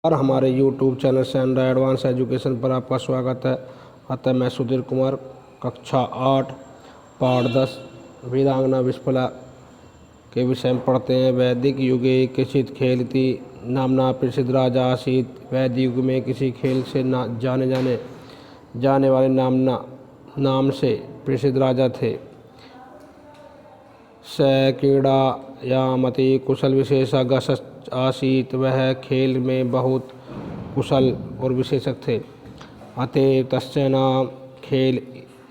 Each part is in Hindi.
और हमारे YouTube channel Sandra advance education पर आपका स्वागत है। अतः मैं सुधीर कुमार कक्षा 8 पाठ 10 वीरांगना विस्फला के विषय में पढ़ते हैं। वैदिक युगे किसित खेलती नामना प्रसिद्ध राजा आसीत। वैदिक युग में किसी खेल से जाने वाले नाम से प्रसिद्ध राजा थे। स क्रीड़ायामति कुशल विशेषज्ञ आसीत। वह खेल में बहुत कुशल और विशेषज्ञ थे। अतः तस्य नाम खेल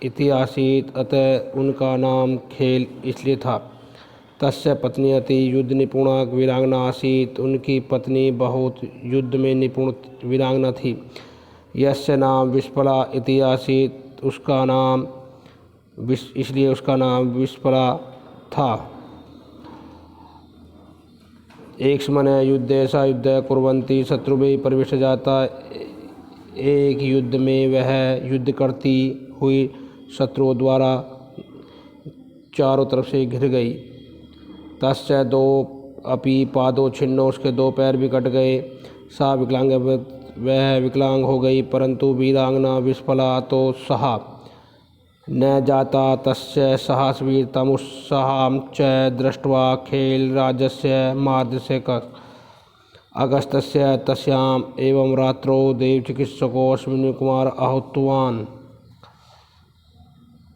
इति आसीत। अतः उनका नाम खेल इसलिए था। तस्य पत्नी अति युद्ध निपुणा वीरांगना आसीत। उनकी पत्नी बहुत युद्ध में निपुण वीरांगना थी। यस्य नाम विस्फला इति आसीत। इसलिए उसका नाम विस्फला था। एक समय युद्धे सा युद्ध कुर्वन्ति शत्रुभिः परिवेश जाता। एक युद्ध में वह युद्ध करती हुई शत्रुओं द्वारा चारों तरफ से घिर गई। तस्य दो अपि पादो छिन्नो। उसके दो पैर भी कट गए। सा विकलांग वह विकलांग हो गई। परंतु वीरांगना विस्फला तो सहा न जाता। तस्य साहस वीरतम उत्साहं च दृष्ट्वा खेल राजस्य मार्दस्य अगस्त्यस्य तस्याम् एवं रात्रौ देवचिकित्सको अश्विनी कुमार आहुतवान्।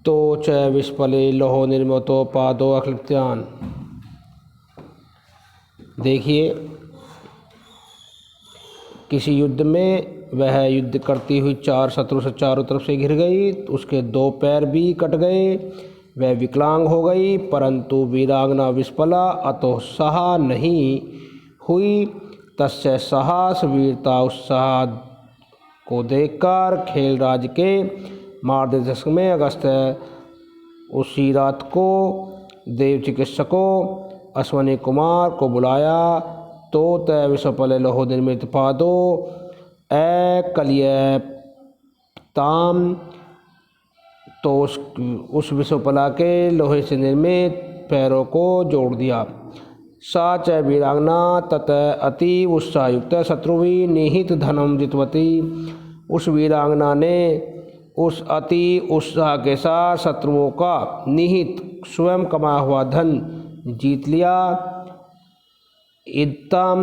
तो च विस्फले लोहो निर्मितो पादो अक्लिप्तान्। देखिए, किसी युद्ध में वह युद्ध करती हुई शत्रु से चारों तरफ से घिर गई। उसके दो पैर भी कट गए। वह विकलांग हो गई। परंतु वीरांगना विस्फला अतोत्साह नहीं हुई। तस्य साहस वीरता उत्साह को देखकर खेल राज के मार्गदर्शक में अगस्त्य उसी रात को देव चिकित्सकों अश्विनी कुमार को बुलाया। तो तय विस्फले लोहो निर्मित पादो कलियताम। तो उस विस्फला के लोहे से निर्मित पैरों को जोड़ दिया। सा च वीरांगना तत अति उत्साहयुक्त शत्रुवि निहित धनम जितवती। उस वीरांगना ने उस अति उत्साह के साथ शत्रुओं का निहित स्वयं कमाया हुआ धन जीत लिया। इत्थम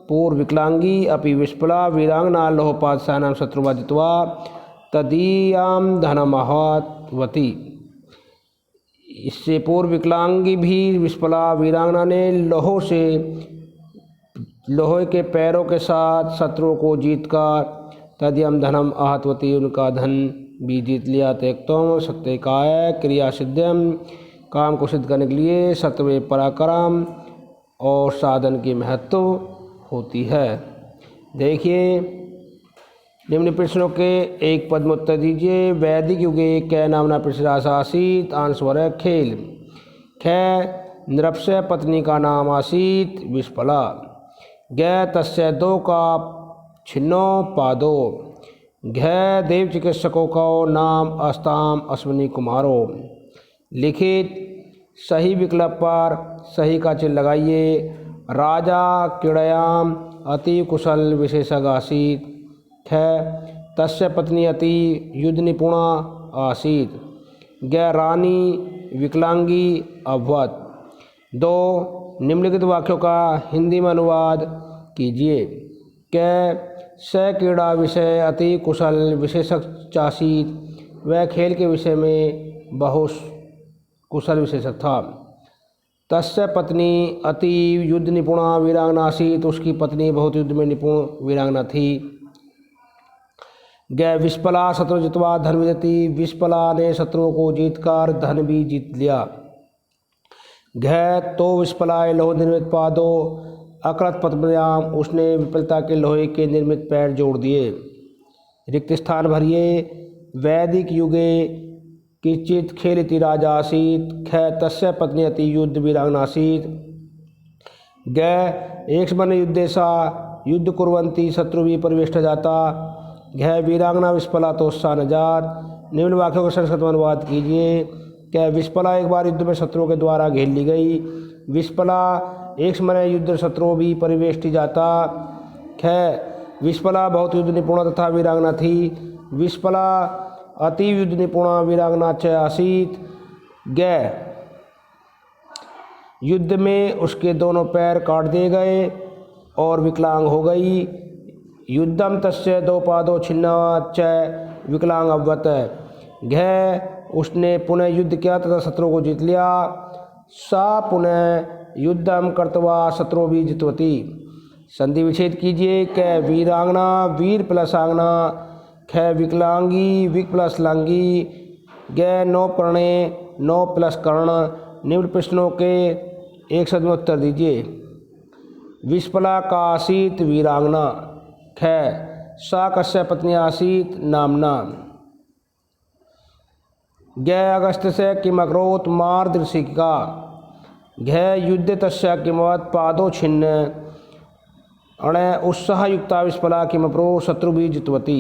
पूर्व विकलांगी अपि विस्फला वीरांगना लोहपात सैनम शत्रुवा जित्वा तदीयाम धनमहावती। इससे पूर्व विकलांगी भी विस्फला वीरांगना ने लोहे के पैरों के साथ शत्रुओं को जीतकर तदीयम धनम आहतवती उनका धन भी जीत लिया। तेक्तोम सत्यकाय क्रिया सिद्धम। काम को सिद्ध करने के लिए सत्व पराक्रम और साधन की महत्व होती है। देखिए, निम्न प्रश्नों के एक पद में उत्तर दीजिए। वैदिक युगे कै नामना प्रसिद्ध आसीत। आंसर है खेल। ख नृपस्य पत्नी का नाम आसीत विस्फला। ग तस्य दो का छिन्नो पादो। घ देव चिकित्सकों का नाम अस्ताम अश्विनी कुमारो। लिखित सही विकल्प पर सही का चिन्ह लगाइए। राजा क्रीड़ायाम अति कुशल विशेषज्ञ आसीत। ख तस्य पत्नी अति युद्ध निपुणा आसीत। ग रानी विकलांगी अभवत। 2 निम्नलिखित वाक्यों का हिंदी में अनुवाद कीजिए। क स क्रीड़ा विषय अति कुशल विशेषज्ञ आसीत। वह खेल के विषय में बहुत कुशल विशेषज्ञ था। तस्य पत्नी अति युद्ध निपुणा वीरांगना आसीत। उसकी पत्नी बहुत युद्ध में निपुण वीरांगना थी। ग विस्फला शत्रु जित्वा धन विजती। विस्फला ने शत्रुओं को जीतकर धन भी जीत लिया। घ तो विस्फलाय लोह निर्मित पादो अकृत पद्मयाम। उसने विफलता के लोहे के निर्मित पैर जोड़ दिए। रिक्त स्थान भरिए। वैदिक युगे किंचित खेलिति राजा आसीत। ख तस्य पत्नी अति युद्ध वीरांगना आसीत। ग एक समय युद्धे सा युद्ध कुर्वन्ति शत्रुभिः परिवेष्ट जाता। घ वीरांगना विस्फला तो उत्साह न जात। निम्न वाक्यों का संस्कृत में अनुवाद कीजिए। क विस्फला एक बार युद्ध में शत्रुओं के द्वारा घेर ली गई। विस्फला एक समय युद्ध शत्रुओं भी परिवेष्टि जाता। ख विस्पला बहुत युद्ध निपुणा तथा वीरांगना थी। विस्पला अति युद्ध निपुणा वीरांगना च आसीत। गै युद्ध में उसके दोनों पैर काट दिए गए और विकलांग हो गई। युद्धम तस्य दो पादो छिन्ना च विकलांग अवत। घ उसने पुनः युद्ध किया तथा शत्रु को जीत लिया। सा पुनः युद्धम कर्तवा शत्रु भी जितवती। संधि विच्छेद कीजिए। क वीरांगना वीर प्लस आंगना। ख विकलांगी विक प्लस लांगी। ग नौ प्रणे नौ प्लस कर्ण। निम्न प्रश्नों के एक शब्द में उत्तर दीजिए। विस्पला का आसीत वीरांगना। ख सा कस्य पत्नी आसीत नामना। ग अगस्त से किमकरोत मार्गदर्शिका। घ युद्ध तस्य किमवत पादो छिन्न। अण उत्साह युक्ता विस्पला किमप्रो शत्रु भी जितवती।